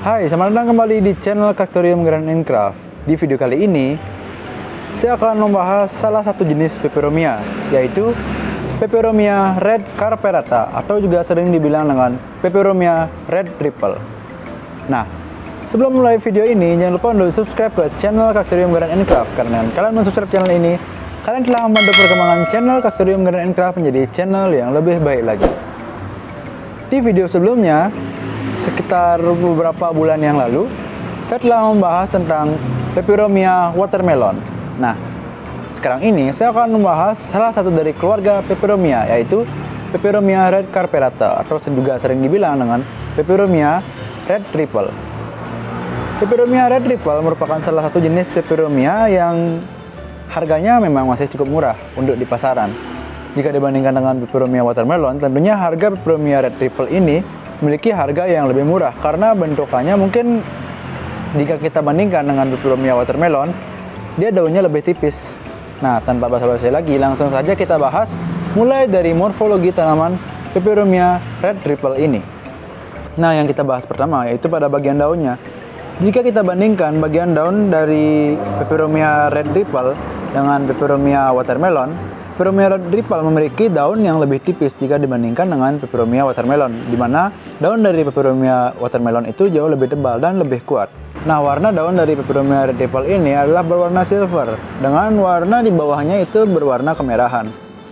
Hai, selamat datang kembali di channel Cactorium Grand & Craft. Di video kali ini, saya akan membahas salah satu jenis peperomia, yaitu peperomia red carperata atau juga sering dibilang dengan peperomia red triple. Nah, sebelum mulai video ini, jangan lupa untuk subscribe ke channel Cactorium Grand & Craft, karena kalian mensubscribe channel ini, kalian telah membantu perkembangan channel Cactorium Grand & Craft menjadi channel yang lebih baik lagi. Di video sebelumnya, sekitar beberapa bulan yang lalu, saya telah membahas tentang peperomia watermelon. Nah, sekarang ini saya akan membahas salah satu dari keluarga peperomia, yaitu peperomia red carperata atau juga sering dibilang dengan peperomia red triple. Peperomia red triple merupakan salah satu jenis peperomia yang harganya memang masih cukup murah untuk di pasaran. Jika dibandingkan dengan peperomia watermelon, tentunya harga peperomia red triple ini memiliki harga yang lebih murah karena bentukannya mungkin jika kita bandingkan dengan peperomia watermelon, dia daunnya lebih tipis. Nah, tanpa basa-basi lagi, langsung saja kita bahas mulai dari morfologi tanaman peperomia red triple ini. Nah, yang kita bahas pertama yaitu pada bagian daunnya. Jika kita bandingkan bagian daun dari peperomia red triple dengan peperomia watermelon, peperomia red triple memiliki daun yang lebih tipis jika dibandingkan dengan peperomia watermelon, di mana daun dari peperomia watermelon itu jauh lebih tebal dan lebih kuat. Nah, warna daun dari peperomia red triple ini adalah berwarna silver, dengan warna di bawahnya itu berwarna kemerahan,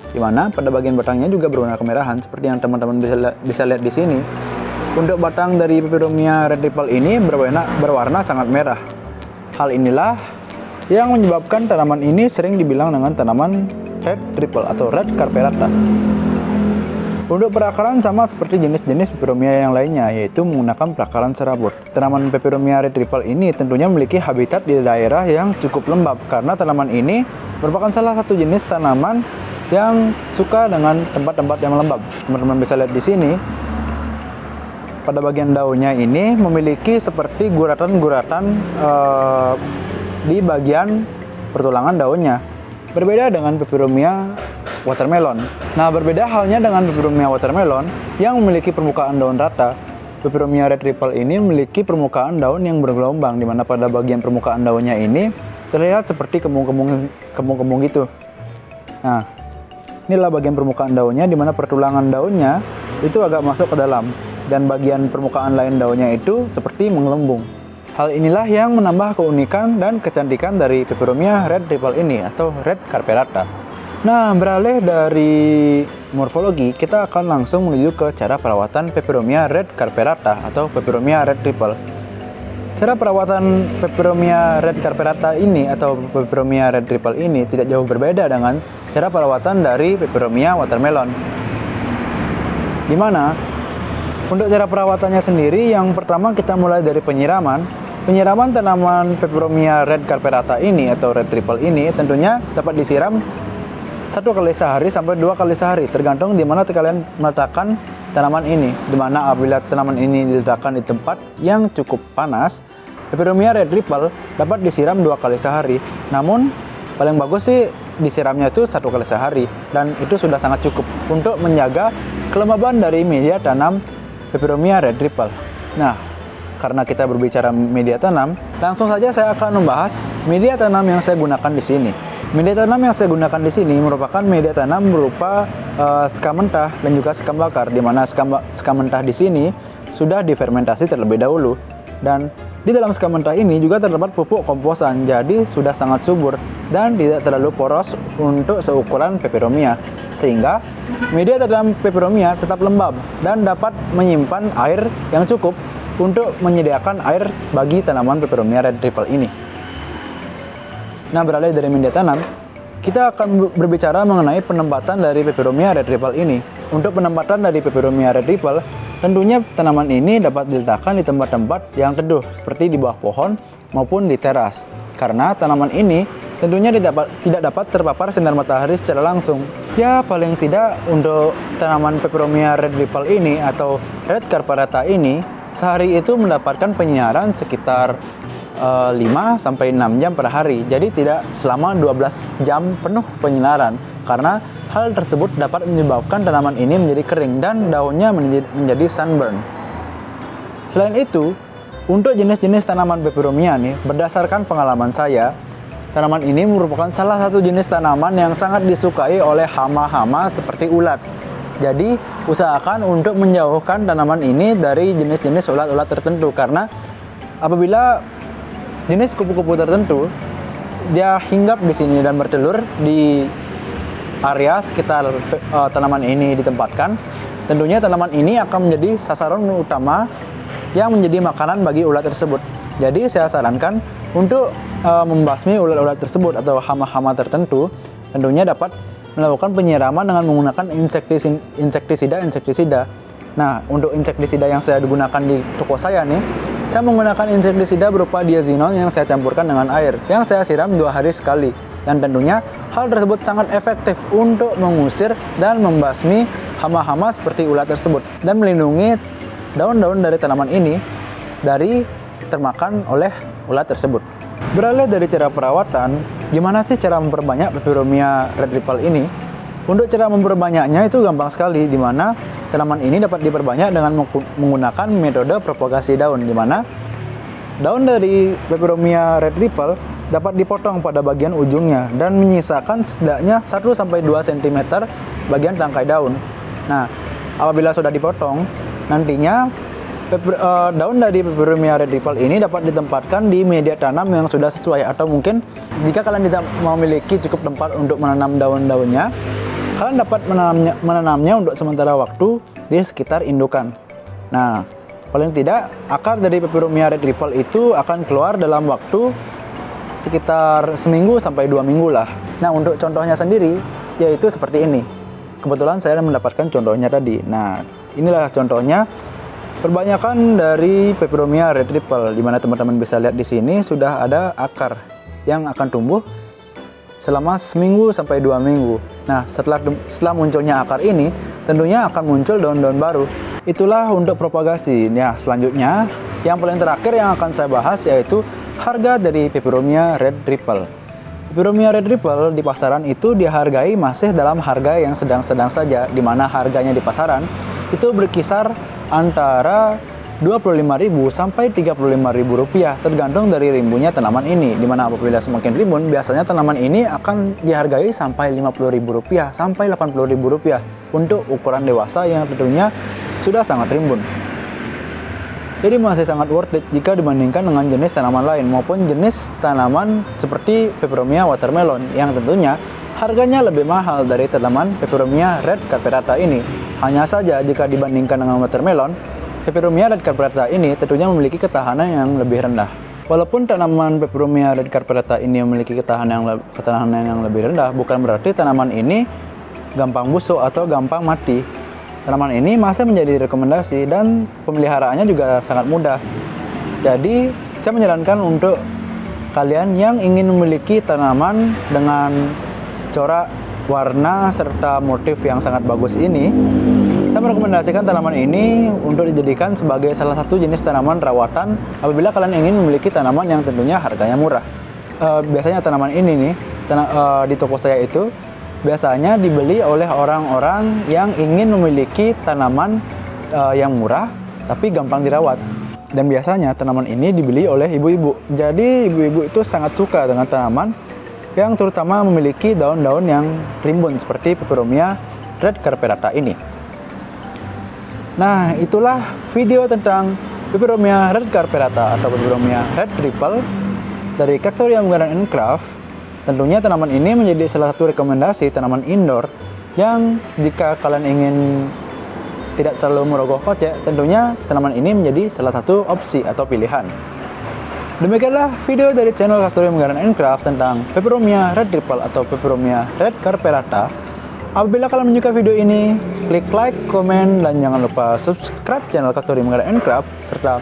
di mana pada bagian batangnya juga berwarna kemerahan, seperti yang teman-teman bisa lihat di sini. Untuk batang dari peperomia red triple ini berwarna sangat merah. Hal inilah yang menyebabkan tanaman ini sering dibilang dengan tanaman red triple atau red carperata. Untuk perakaran sama seperti jenis-jenis peperomia yang lainnya, yaitu menggunakan perakaran serabut. Tanaman peperomia red triple ini tentunya memiliki habitat di daerah yang cukup lembab, karena tanaman ini merupakan salah satu jenis tanaman yang suka dengan tempat-tempat yang lembab. Teman-teman bisa lihat di sini, pada bagian daunnya ini memiliki seperti guratan-guratan di bagian pertulangan daunnya. Berbeda dengan peperomia watermelon. Nah, berbeda halnya dengan peperomia watermelon yang memiliki permukaan daun rata. Peperomia red triple ini memiliki permukaan daun yang bergelombang, di mana pada bagian permukaan daunnya ini terlihat seperti kembung-kembung gitu. Nah, inilah bagian permukaan daunnya, di mana pertulangan daunnya itu agak masuk ke dalam, dan bagian permukaan lain daunnya itu seperti menggelembung. Hal inilah yang menambah keunikan dan kecantikan dari peperomia red triple ini atau red carperata. Nah, beralih dari morfologi, kita akan langsung menuju ke cara perawatan peperomia red carperata atau peperomia red triple. Cara perawatan peperomia red carperata ini atau peperomia red triple ini tidak jauh berbeda dengan cara perawatan dari peperomia watermelon. Di mana untuk cara perawatannya sendiri, yang pertama kita mulai dari penyiraman. Penyiraman tanaman peperomia red carperata ini atau red triple ini tentunya dapat disiram 1 kali sehari sampai 2 kali sehari, tergantung di mana kalian meletakkan tanaman ini. Di mana apabila tanaman ini diletakkan di tempat yang cukup panas, peperomia red triple dapat disiram 2 kali sehari. Namun paling bagus sih disiramnya itu 1 kali sehari, dan itu sudah sangat cukup untuk menjaga kelembaban dari media tanam peperomia red triple. Nah, karena kita berbicara media tanam, langsung saja saya akan membahas media tanam yang saya gunakan di sini. Media tanam yang saya gunakan di sini merupakan media tanam berupa sekam mentah dan juga sekam bakar, di mana sekam mentah di sini sudah difermentasi terlebih dahulu, dan di dalam sekam mentah ini juga terdapat pupuk komposan, jadi sudah sangat subur dan tidak terlalu poros untuk seukuran peperomia, sehingga media tanam peperomia tetap lembab dan dapat menyimpan air yang cukup untuk menyediakan air bagi tanaman peperomia red triple ini. Nah, beralih dari media tanam, kita akan berbicara mengenai penempatan dari peperomia red triple ini. Untuk penempatan dari peperomia red triple, tentunya tanaman ini dapat diletakkan di tempat-tempat yang teduh, seperti di bawah pohon maupun di teras. Karena tanaman ini tentunya tidak dapat terpapar sinar matahari secara langsung. Ya, paling tidak untuk tanaman peperomia red triple ini atau red carperata ini, sehari itu mendapatkan penyinaran sekitar 5-6 jam per hari. Jadi tidak selama 12 jam penuh penyinaran, karena hal tersebut dapat menyebabkan tanaman ini menjadi kering dan daunnya menjadi sunburn. Selain itu, Untuk jenis-jenis tanaman peperomia nih, berdasarkan pengalaman saya, tanaman ini merupakan salah satu jenis tanaman yang sangat disukai oleh hama-hama seperti ulat. Jadi, usahakan untuk menjauhkan tanaman ini dari jenis-jenis ulat-ulat tertentu, karena apabila jenis kupu-kupu tertentu dia hinggap di sini dan bertelur di area sekitar tanaman ini ditempatkan, tentunya tanaman ini akan menjadi sasaran utama yang menjadi makanan bagi ulat tersebut. Jadi saya sarankan untuk membasmi ulat-ulat tersebut atau hama-hama tertentu, tentunya dapat melakukan penyiraman dengan menggunakan insektisida. Nah, untuk insektisida yang saya gunakan di toko saya nih, saya menggunakan insektisida berupa diazinon yang saya campurkan dengan air, yang saya siram 2 hari sekali. Dan tentunya hal tersebut sangat efektif untuk mengusir dan membasmi hama-hama seperti ulat tersebut, dan melindungi daun-daun dari tanaman ini dari termakan oleh ulat tersebut. Beralih dari cara perawatan, gimana sih cara memperbanyak peperomia red ripple ini? Untuk cara memperbanyaknya itu gampang sekali, di mana tanaman ini dapat diperbanyak dengan menggunakan metode propagasi daun, di mana daun dari peperomia red ripple dapat dipotong pada bagian ujungnya dan menyisakan setidaknya 1-2 cm bagian tangkai daun. Nah, apabila sudah dipotong, nantinya daun dari peperomia red ripple ini dapat ditempatkan di media tanam yang sudah sesuai, atau mungkin jika kalian tidak memiliki cukup tempat untuk menanam daun-daunnya, kalian dapat menanamnya untuk sementara waktu di sekitar indukan. Nah, paling tidak akar dari peperomia red ripple itu akan keluar dalam waktu sekitar seminggu sampai 2 minggu lah. Nah, untuk contohnya sendiri yaitu seperti ini. Kebetulan saya mendapatkan contohnya tadi. Nah, inilah contohnya perbanyakan dari peperomia red ripple, di mana teman-teman bisa lihat di sini sudah ada akar yang akan tumbuh selama seminggu sampai 2 minggu. Nah, setelah munculnya akar ini, tentunya akan muncul daun-daun baru. Itulah untuk propagasi. Nah, selanjutnya yang paling terakhir yang akan saya bahas yaitu harga dari peperomia red ripple. Peperomia red ripple di pasaran itu dihargai masih dalam harga yang sedang-sedang saja, di mana harganya di pasaran itu berkisar antara Rp25.000 sampai Rp35.000 tergantung dari rimbunnya tanaman ini, di mana apabila semakin rimbun biasanya tanaman ini akan dihargai sampai Rp50.000 sampai Rp80.000 untuk ukuran dewasa yang tentunya sudah sangat rimbun. Jadi masih sangat worth it jika dibandingkan dengan jenis tanaman lain maupun jenis tanaman seperti peperomia watermelon yang tentunya harganya lebih mahal dari tanaman peperomia red carperata ini. Hanya saja jika dibandingkan dengan watermelon, peperomia red carperata ini tentunya memiliki ketahanan yang lebih rendah. Walaupun tanaman peperomia red carperata ini memiliki ketahanan yang lebih rendah, bukan berarti tanaman ini gampang busuk atau gampang mati. Tanaman ini masih menjadi rekomendasi dan pemeliharaannya juga sangat mudah. Jadi, saya menyarankan untuk kalian yang ingin memiliki tanaman dengan corak, warna, serta motif yang sangat bagus ini, saya merekomendasikan tanaman ini untuk dijadikan sebagai salah satu jenis tanaman rawatan apabila kalian ingin memiliki tanaman yang tentunya harganya murah. Biasanya tanaman ini nih, di toko saya itu biasanya dibeli oleh orang-orang yang ingin memiliki tanaman yang murah tapi gampang dirawat. Dan biasanya tanaman ini dibeli oleh ibu-ibu. Jadi ibu-ibu itu sangat suka dengan tanaman yang terutama memiliki daun-daun yang rimbun seperti peperomia red carperata ini. Nah, itulah video tentang peperomia red carperata atau peperomia red ripple dari Cactorium Garden & Craft. Tentunya tanaman ini menjadi salah satu rekomendasi tanaman indoor yang jika kalian ingin tidak terlalu merogoh kocek, tentunya tanaman ini menjadi salah satu opsi atau pilihan. Demikianlah video dari channel Cactorium Garden & Craft tentang peperomia red ripple atau peperomia red carperata. Apabila kalian menyukai video ini, klik like, komen, dan jangan lupa subscribe channel Cactorium Garden & Craft serta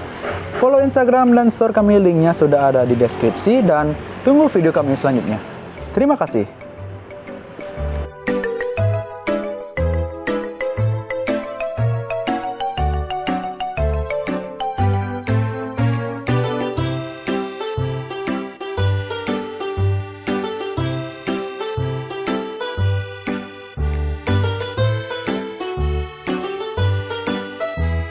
follow Instagram dan store kami, linknya sudah ada di deskripsi, dan tunggu video kami selanjutnya. Terima kasih.